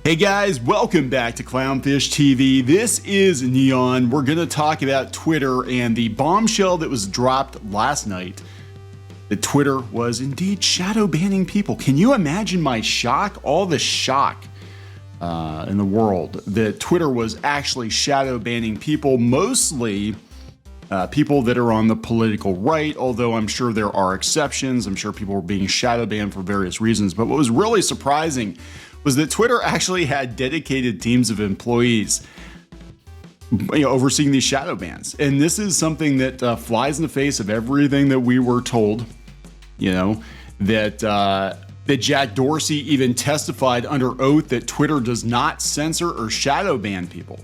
Hey guys, welcome back to Clownfish TV. This is Neon. We're going to talk about Twitter and the bombshell that was dropped last night. That Twitter was indeed shadow banning people. Can you imagine my shock? All the shock in the world that Twitter was actually shadow banning people, mostly people that are on the political right, although I'm sure there are exceptions. I'm sure people were being shadow banned for various reasons. But what was really surprising was that Twitter actually had dedicated teams of employees overseeing these shadow bans. And this is something that flies in the face of everything that we were told, that Jack Dorsey even testified under oath that Twitter does not censor or shadow ban people.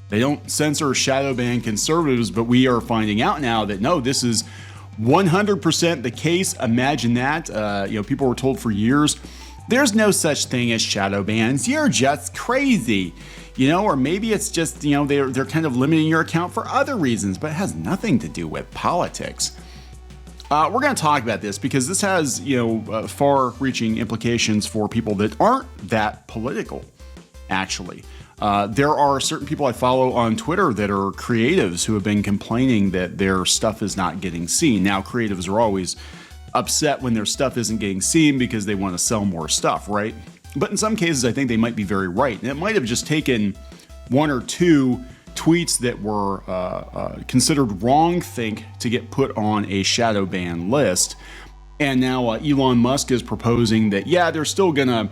They don't censor or shadow ban conservatives, but we are finding out now that no, this is 100% the case. Imagine that. People were told for years, there's no such thing as shadow bans. You're just crazy. Or maybe it's just, they're kind of limiting your account for other reasons, but it has nothing to do with politics. We're going to talk about this because this has, far-reaching implications for people that aren't that political, actually. There are certain people I follow on Twitter that are creatives who have been complaining that their stuff is not getting seen. Now, creatives are always upset when their stuff isn't getting seen because they want to sell more stuff, right? But in some cases, I think they might be very right. And it might have just taken one or two tweets that were considered wrongthink to get put on a shadow ban list. And now Elon Musk is proposing that, they're still going to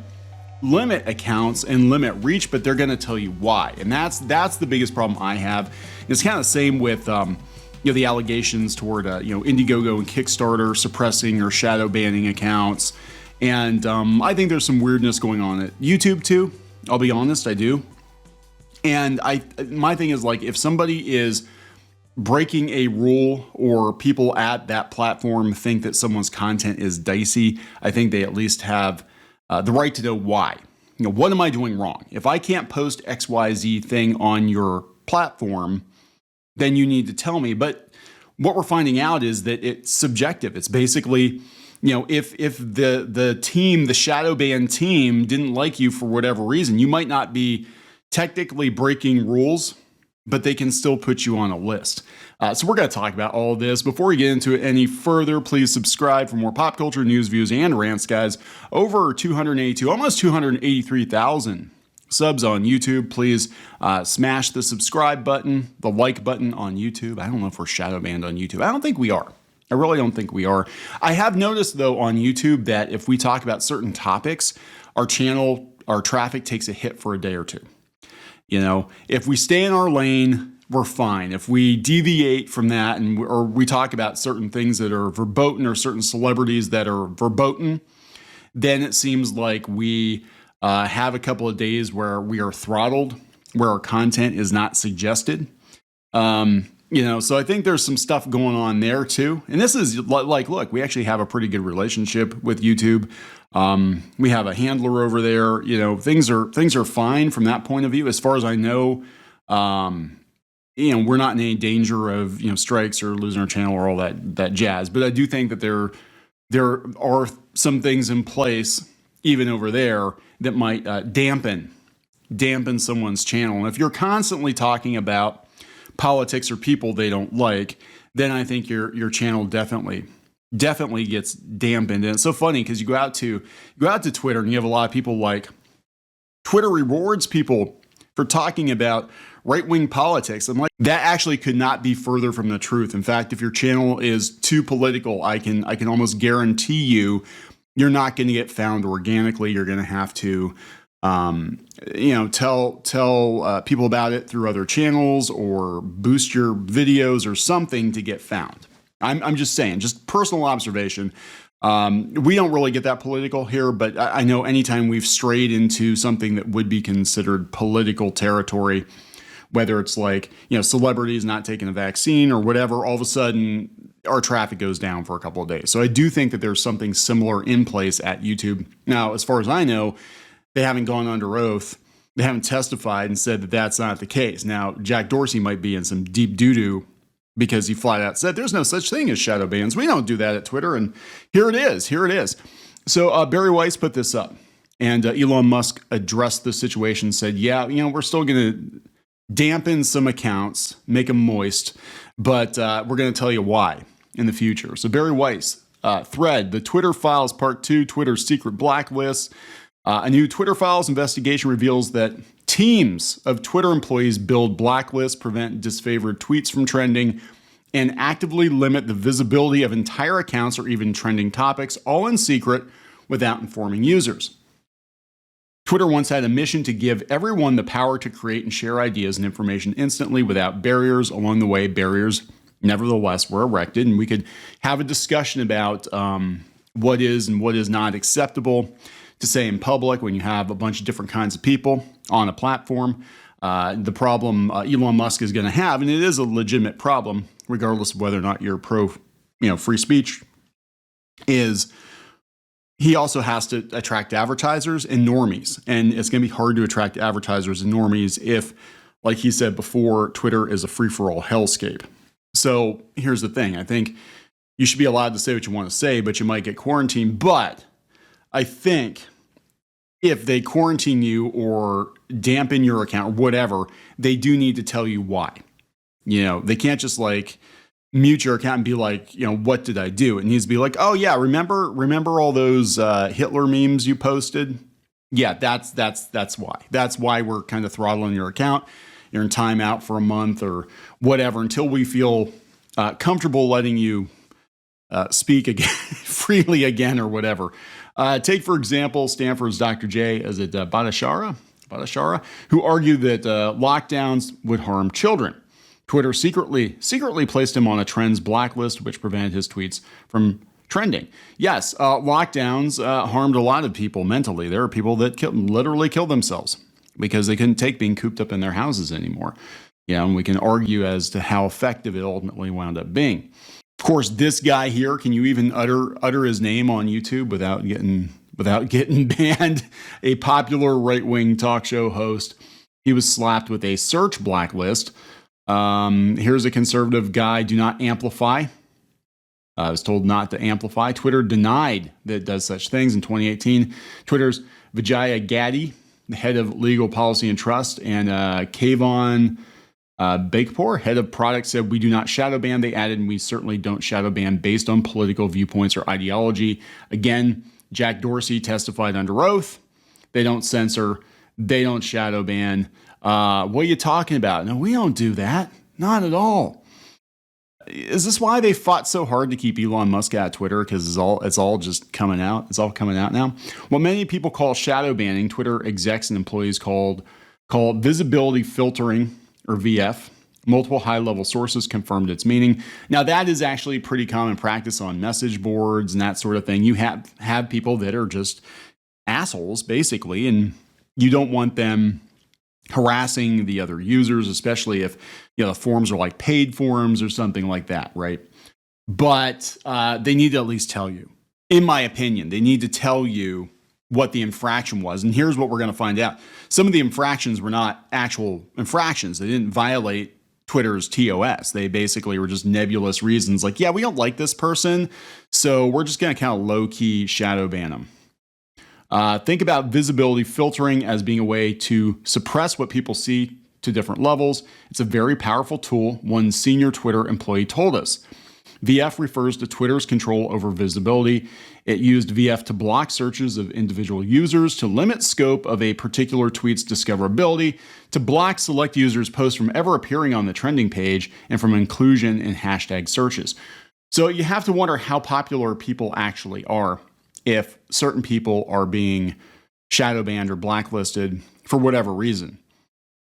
limit accounts and limit reach, but they're going to tell you why. And that's the biggest problem I have. It's kind of the same with the allegations toward Indiegogo and Kickstarter suppressing or shadow banning accounts. And I think there's some weirdness going on at YouTube too. I'll be honest, I do. And my thing is, like, if somebody is breaking a rule or people at that platform think that someone's content is dicey, I think they at least have the right to know why. What am I doing wrong? If I can't post XYZ thing on your platform, then you need to tell me. But what we're finding out is that it's subjective. It's basically, if the team, the shadow ban team, didn't like you for whatever reason, you might not be technically breaking rules, but they can still put you on a list. So we're going to talk about all of this. Before we get into it any further, please subscribe for more pop culture news, views, and rants, guys. Over 282, almost 283,000 subs on YouTube. Please smash the subscribe button, the like button on YouTube. I don't know if we're shadow banned on YouTube. I don't think we are. I really don't think we are. I have noticed, though, on YouTube that if we talk about certain topics, our traffic takes a hit for a day or two. If we stay in our lane, we're fine. If we deviate from that or we talk about certain things that are verboten or certain celebrities that are verboten, then it seems like we have a couple of days where we are throttled, where our content is not suggested. So I think there's some stuff going on there too. And this is like, look, we actually have a pretty good relationship with YouTube. We have a handler over there. Things are fine from that point of view. As far as I know, we're not in any danger of, strikes or losing our channel or all that jazz. But I do think that there are some things in place even over there that might dampen someone's channel. And if you're constantly talking about politics or people they don't like, then I think your channel definitely gets dampened. And it's so funny because you go out to Twitter and you have a lot of people like Twitter rewards people for talking about right-wing politics. I'm like, that actually could not be further from the truth. In fact, if your channel is too political, I can almost guarantee you're not going to get found organically. You're going to have to, tell people about it through other channels or boost your videos or something to get found. I'm just saying, just personal observation. We don't really get that political here, but I know anytime we've strayed into something that would be considered political territory, whether it's like, celebrities not taking a vaccine or whatever, all of a sudden our traffic goes down for a couple of days. So I do think that there's something similar in place at YouTube. Now, as far as I know, they haven't gone under oath. They haven't testified and said that that's not the case. Now, Jack Dorsey might be in some deep doo-doo because he flat out said there's no such thing as shadow bans. We don't do that at Twitter. And here it is. So Barry Weiss put this up. And Elon Musk addressed the situation and said, yeah, we're still going to dampen some accounts, make them moist, but we're going to tell you why in the future. So Barry Weiss, thread, the Twitter Files Part 2, Twitter's secret blacklist. A new Twitter Files investigation reveals that teams of Twitter employees build blacklists, prevent disfavored tweets from trending, and actively limit the visibility of entire accounts or even trending topics, all in secret without informing users. Twitter once had a mission to give everyone the power to create and share ideas and information instantly without barriers. Along the way, barriers nevertheless were erected, and we could have a discussion about what is and what is not acceptable to say in public when you have a bunch of different kinds of people on a platform. The problem Elon Musk is going to have, and it is a legitimate problem, regardless of whether or not you're pro, free speech, is he also has to attract advertisers and normies. And it's going to be hard to attract advertisers and normies if, like he said before, Twitter is a free-for-all hellscape. So here's the thing. I think you should be allowed to say what you want to say, but you might get quarantined. But I think if they quarantine you or dampen your account or whatever, they do need to tell you why. They can't just mute your account and be like, what did I do? It needs to be like, oh yeah, remember all those Hitler memes you posted? Yeah, that's why. That's why we're kind of throttling your account. You're in timeout for a month or whatever until we feel comfortable letting you speak again freely again or whatever. Take, for example, Stanford's Dr. J. Is it Bhattacharya, who argued that lockdowns would harm children. Twitter secretly placed him on a trends blacklist, which prevented his tweets from trending. Yes, lockdowns harmed a lot of people mentally. There are people that literally killed themselves because they couldn't take being cooped up in their houses anymore. And we can argue as to how effective it ultimately wound up being. Of course, this guy here, can you even utter his name on YouTube without getting banned? A popular right-wing talk show host. He was slapped with a search blacklist. Here's a conservative guy, do not amplify. I was told not to amplify. Twitter denied that it does such things in 2018. Twitter's Vijaya Gadde, the head of legal policy and trust, and Kayvon Bakepor, head of product, said, we do not shadow ban. They added, and we certainly don't shadow ban based on political viewpoints or ideology. Again, Jack Dorsey testified under oath. They don't censor. They don't shadow ban. What are you talking about? No, we don't do that. Not at all. Is this why they fought so hard to keep Elon Musk out of Twitter? Because it's all just coming out. It's all coming out now. What many people call shadow banning, Twitter execs and employees call visibility filtering, or VF. Multiple high-level sources confirmed its meaning. Now, that is actually pretty common practice on message boards and that sort of thing. You have people that are just assholes, basically, and you don't want them harassing the other users, especially if the forums are like paid forums or something like that, right? But they need to at least tell you. In my opinion, they need to tell you what the infraction was. And here's what we're going to find out. Some of the infractions were not actual infractions. They didn't violate Twitter's TOS. They basically were just nebulous reasons like, yeah, we don't like this person, so we're just going to kind of low-key shadow ban them. Think about visibility filtering as being a way to suppress what people see to different levels. It's a very powerful tool, one senior Twitter employee told us. VF refers to Twitter's control over visibility. It used VF to block searches of individual users, to limit scope of a particular tweet's discoverability, to block select users' posts from ever appearing on the trending page, and from inclusion in hashtag searches. So you have to wonder how popular people actually are if certain people are being shadow banned or blacklisted for whatever reason.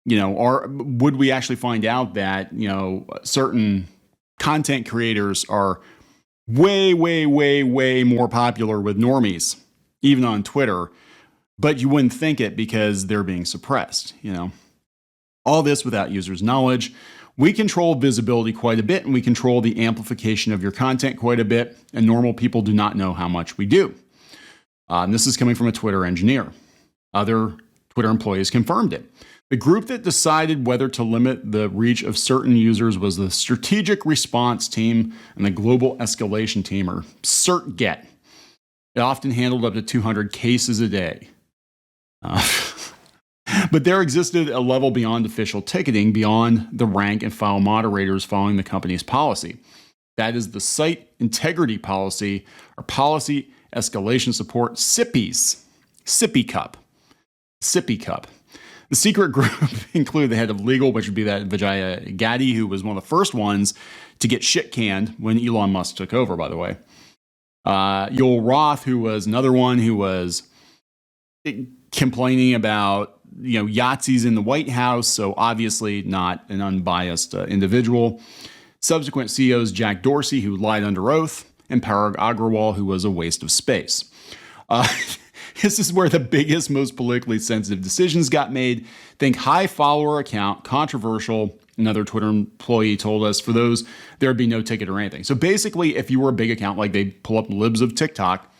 Would we actually find out that, certain content creators are way, way, way, way more popular with normies, even on Twitter, but you wouldn't think it because they're being suppressed, All this without users' knowledge. We control visibility quite a bit, and we control the amplification of your content quite a bit, and normal people do not know how much we do. And this is coming from a Twitter engineer. Other Twitter employees confirmed it. The group that decided whether to limit the reach of certain users was the Strategic Response Team and the Global Escalation Team, or CERT-GET. It often handled up to 200 cases a day. But there existed a level beyond official ticketing, beyond the rank and file moderators following the company's policy. That is the Site Integrity Policy, or Policy Escalation Support, SIPPs. Sippy Cup. Sippy Cup. The secret group included the head of legal, which would be that Vijaya Gaddy, who was one of the first ones to get shit canned when Elon Musk took over, by the way. Yoel Roth, who was another one who was complaining about, Yahtzees in the White House, so obviously not an unbiased individual. Subsequent CEOs Jack Dorsey, who lied under oath, and Parag Agrawal, who was a waste of space. This is where the biggest, most politically sensitive decisions got made. Think high follower account, controversial. Another Twitter employee told us for those, there would be no ticket or anything. So basically, if you were a big account, like they pull up libs of TikTok,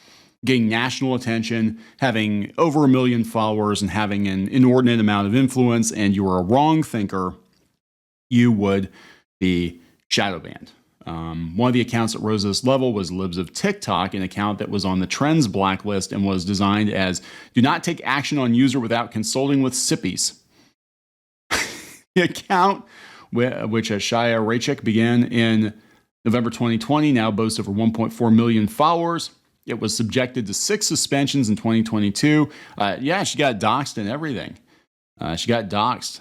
getting national attention, having over 1 million followers, and having an inordinate amount of influence, and you were a wrong thinker, you would be shadow banned. One of the accounts that rose to this level was Libs of TikTok, an account that was on the Trends blacklist and was designed as do not take action on user without consulting with SIPPs. The account, which Shaya Raichik began in November 2020, now boasts over 1.4 million followers. It was subjected to 6 suspensions in 2022. She got doxxed and everything. She got doxxed.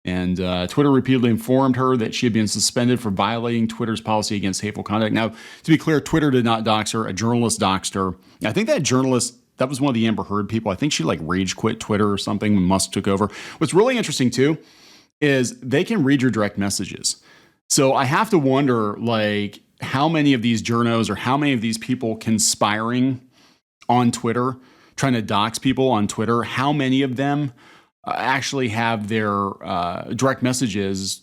And Twitter repeatedly informed her that she had been suspended for violating Twitter's policy against hateful conduct. Now, to be clear, Twitter did not dox her. A journalist doxed her. I think that journalist, that was one of the Amber Heard people. I think she rage quit Twitter or something when Musk took over. What's really interesting, too, is they can read your direct messages. So I have to wonder, how many of these journos or how many of these people conspiring on Twitter, trying to dox people on Twitter, how many of them actually have their direct messages,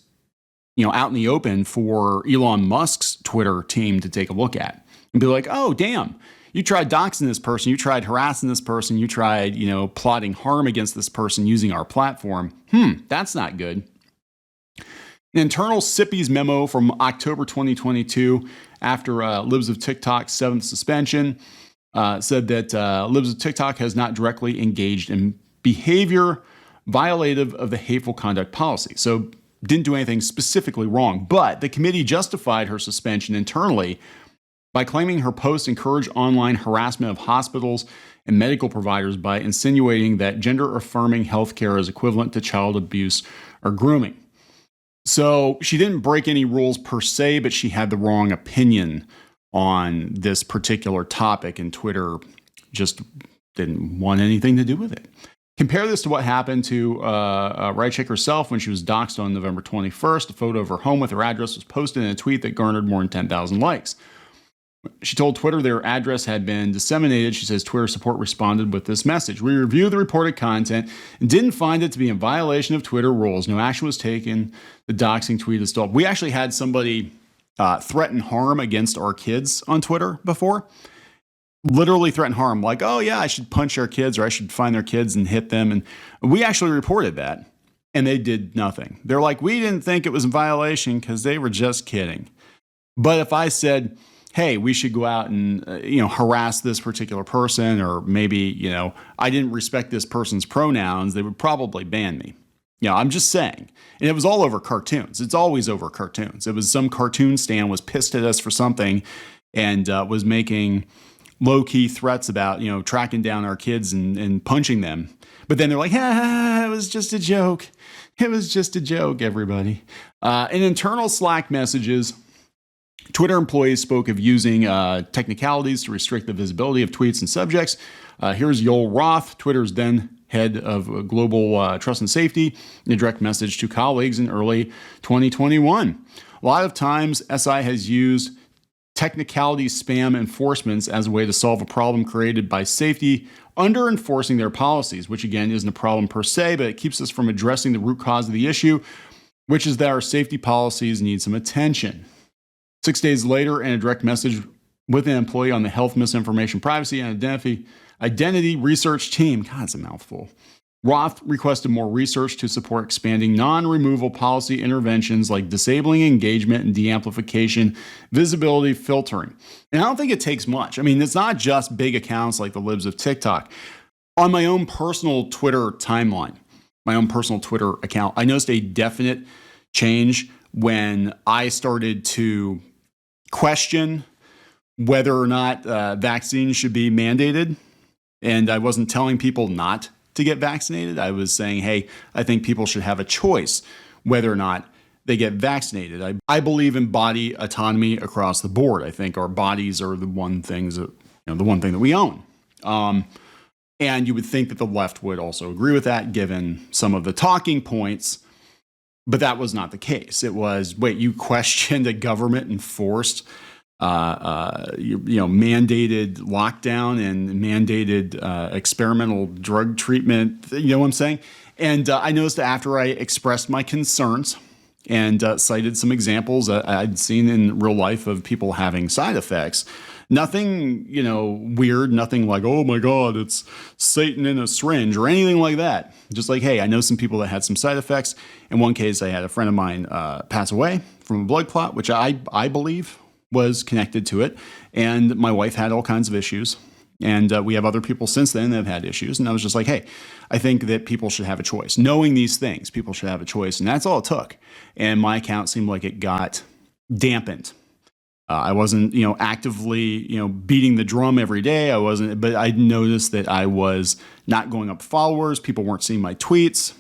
out in the open for Elon Musk's Twitter team to take a look at and be like, oh, damn, you tried doxing this person, you tried harassing this person, you tried, plotting harm against this person using our platform. That's not good. An internal SIPPs memo from October 2022, after Libs of TikTok's 7th suspension, said that Libs of TikTok has not directly engaged in behavior violative of the hateful conduct policy. So didn't do anything specifically wrong, but the committee justified her suspension internally by claiming her posts encourage online harassment of hospitals and medical providers by insinuating that gender-affirming healthcare is equivalent to child abuse or grooming. So she didn't break any rules per se, but she had the wrong opinion on this particular topic, and Twitter just didn't want anything to do with it. Compare this to what happened to Raichik herself when she was doxxed on November 21st. A photo of her home with her address was posted in a tweet that garnered more than 10,000 likes. She told Twitter their address had been disseminated. She says Twitter support responded with this message. We reviewed the reported content and didn't find it to be in violation of Twitter rules. No action was taken. The doxing tweet is stalled. We actually had somebody threaten harm against our kids on Twitter before. Literally threaten harm, like, oh yeah, I should punch our kids or I should find their kids and hit them. And we actually reported that and they did nothing. They're like, we didn't think it was in violation because they were just kidding. But if I said, hey, we should go out and, harass this particular person, or maybe, I didn't respect this person's pronouns, they would probably ban me. I'm just saying. And it was all over cartoons. It's always over cartoons. It was some cartoon stan was pissed at us for something and was making low-key threats about, tracking down our kids and punching them. But then they're like, it was just a joke. It was just a joke, everybody. In internal Slack messages, Twitter employees spoke of using technicalities to restrict the visibility of tweets and subjects. Here's Yoel Roth, Twitter's then head of global trust and safety, in a direct message to colleagues in early 2021. A lot of times, SI has used technicality spam enforcements as a way to solve a problem created by safety under enforcing their policies, which again isn't a problem per se, but it keeps us from addressing the root cause of the issue, which is that our safety policies need some attention. 6 days later, in a direct message with an employee on the Health Misinformation Privacy and Identity Research Team, God, it's a mouthful, Roth requested more research to support expanding non-removal policy interventions like disabling engagement and de-amplification, visibility filtering. And I don't think it takes much. I mean, it's not just big accounts like the Libs of TikTok. On my own personal Twitter timeline, my own personal Twitter account, I noticed a definite change when I started to question whether or not vaccines should be mandated. And I wasn't telling people not to get vaccinated. I was saying, hey, I think people should have a choice whether or not they get vaccinated. I believe in body autonomy across the board. I think our bodies are the one thing that we own. And you would think that the left would also agree with that, given some of the talking points. But that was not the case. It was, wait, you questioned a government enforced, mandated lockdown and mandated experimental drug treatment. You know what I'm saying? And I noticed after I expressed my concerns and cited some examples I'd seen in real life of people having side effects, nothing, weird, nothing like, oh my God, it's Satan in a syringe or anything like that. Just like, hey, I know some people that had some side effects. In one case, I had a friend of mine pass away from a blood clot, which I believe was connected to it. And my wife had all kinds of issues. And we have other people since then that have had issues. And I was just like, hey, I think that people should have a choice. Knowing these things, people should have a choice. And that's all it took. And my account seemed like it got dampened. I wasn't, actively, beating the drum every day. I wasn't, but I noticed that I was not going up followers. People weren't seeing my tweets.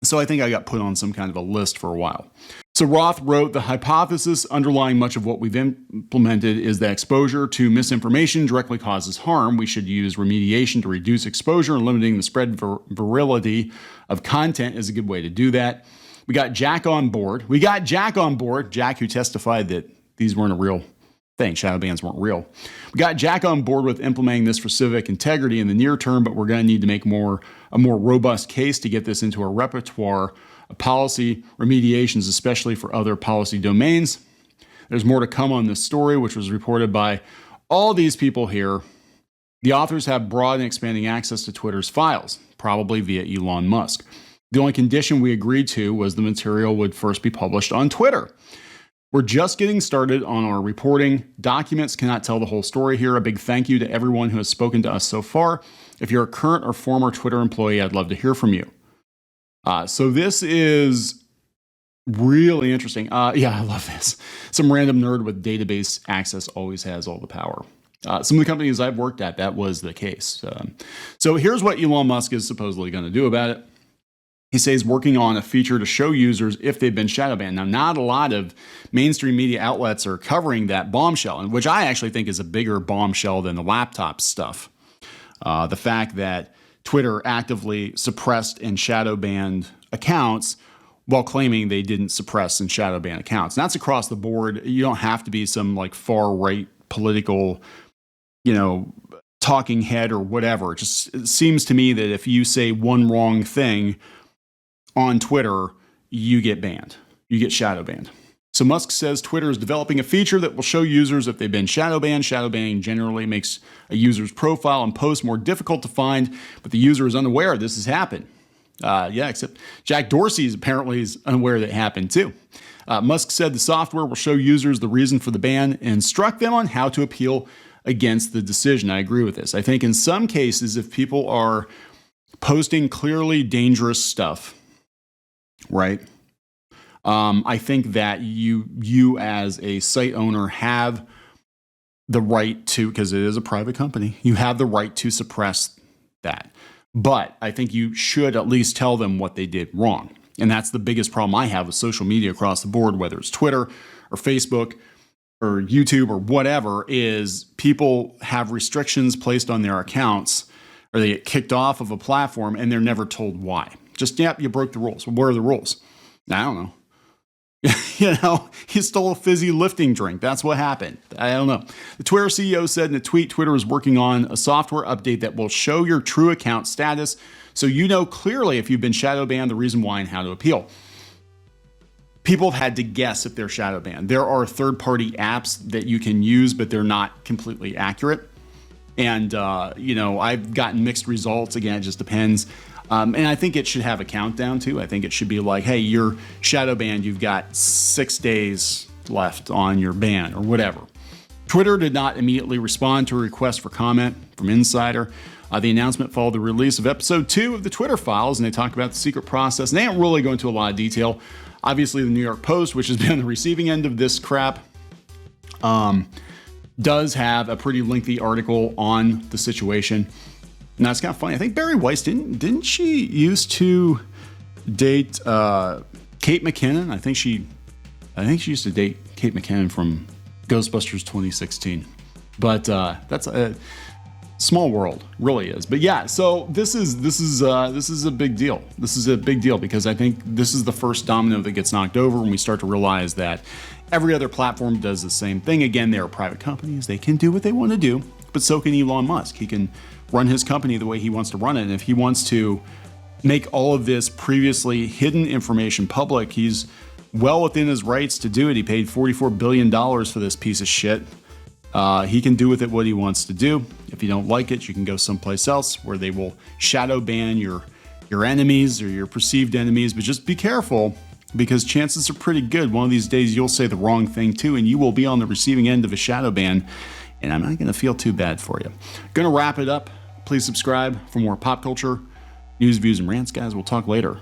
So I think I got put on some kind of a list for a while. So Roth wrote, the hypothesis underlying much of what we've implemented is that exposure to misinformation directly causes harm. We should use remediation to reduce exposure, and limiting the spread virility of content is a good way to do that. We got Jack on board. Jack, who testified that these weren't a real thing. Shadowbans weren't real. We got Jack on board with implementing this for civic integrity in the near term, but we're going to need to make a more robust case to get this into our repertoire of policy remediations, especially for other policy domains. There's more to come on this story, which was reported by all these people here. The authors have broad and expanding access to Twitter's files, probably via Elon Musk. The only condition we agreed to was the material would first be published on Twitter. We're just getting started on our reporting. Documents cannot tell the whole story here. A big thank you to everyone who has spoken to us so far. If you're a current or former Twitter employee, I'd love to hear from you. So this is really interesting. Yeah, I love this. Some random nerd with database access always has all the power. Some of the companies I've worked at, that was the case. So here's what Elon Musk is supposedly going to do about it. He says working on a feature to show users if they've been shadow banned. Now, not a lot of mainstream media outlets are covering that bombshell, and which I actually think is a bigger bombshell than the laptop stuff. The fact that Twitter actively suppressed and shadow banned accounts while claiming they didn't suppress and shadow ban accounts. And that's across the board. You don't have to be some like far right political, talking head or whatever. It seems to me that if you say one wrong thing on Twitter, you get banned. You get shadow banned. So Musk says Twitter is developing a feature that will show users if they've been shadow banned. Shadow banning generally makes a user's profile and post more difficult to find, but the user is unaware this has happened. Except Jack Dorsey apparently is unaware that it happened too. Musk said the software will show users the reason for the ban and instruct them on how to appeal against the decision. I agree with this. I think in some cases, if people are posting clearly dangerous stuff, right? I think that you as a site owner have the right to, because it is a private company, you have the right to suppress that. But I think you should at least tell them what they did wrong. And that's the biggest problem I have with social media across the board, whether it's Twitter or Facebook or YouTube or whatever, is people have restrictions placed on their accounts or they get kicked off of a platform and they're never told why. Just, you broke the rules. Well, what are the rules? I don't know. He stole a fizzy lifting drink. That's what happened. I don't know. The Twitter CEO said in a tweet, Twitter is working on a software update that will show your true account status so you know clearly if you've been shadow banned, the reason why, and how to appeal. People have had to guess if they're shadow banned. There are third-party apps that you can use, but they're not completely accurate. And, I've gotten mixed results. Again, it just depends. And I think it should have a countdown too. I think it should be like, hey, you're shadow banned. You've got 6 days left on your ban or whatever. Twitter did not immediately respond to a request for comment from Insider. The announcement followed the release of episode 2 of the Twitter Files, and they talk about the secret process. And they don't really go into a lot of detail. Obviously, the New York Post, which has been on the receiving end of this crap, does have a pretty lengthy article on the situation. And that's kind of funny. I think Barry Weiss, didn't she used to date Kate McKinnon? I think she used to date Kate McKinnon from Ghostbusters 2016. But that's a small world, really is. But yeah, so this is a big deal. This is a big deal because I think this is the first domino that gets knocked over when we start to realize that every other platform does the same thing. Again, they are private companies. They can do what they want to do, but so can Elon Musk. He can run his company the way he wants to run it. And if he wants to make all of this previously hidden information public, he's well within his rights to do it. He paid $44 billion for this piece of shit. He can do with it what he wants to do. If you don't like it, you can go someplace else where they will shadow ban your enemies or your perceived enemies. But just be careful, because chances are pretty good one of these days you'll say the wrong thing too, and you will be on the receiving end of a shadow ban. And I'm not going to feel too bad for you. Going to wrap it up. Please subscribe for more pop culture news, views, and rants, guys. We'll talk later.